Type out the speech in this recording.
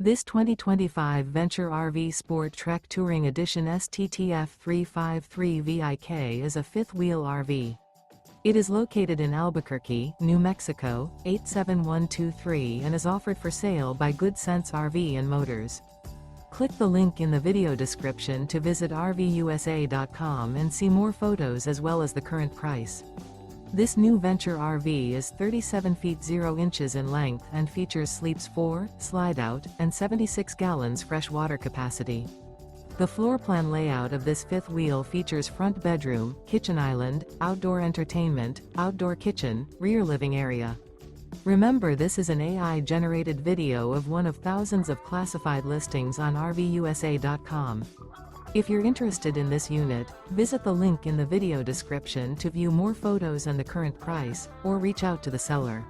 This 2025 Venture RV SportTrek Touring Edition STTF 353VIK is a fifth-wheel RV. It is located in Albuquerque, New Mexico, 87123 and is offered for sale by Good Sense RV and Motors. Click the link in the video description to visit RVUSA.com and see more photos as well as the current price. This new Venture RV is 37 feet 0 inches in length and features sleeps 4, Slideout, and 76 gallons fresh water capacity. The floor plan layout of this fifth wheel features front bedroom, kitchen island, outdoor entertainment, outdoor kitchen, rear living area. Remember, this is an AI-generated video of one of thousands of classified listings on RVUSA.com. If you're interested in this unit, visit the link in the video description to view more photos and the current price, or reach out to the seller.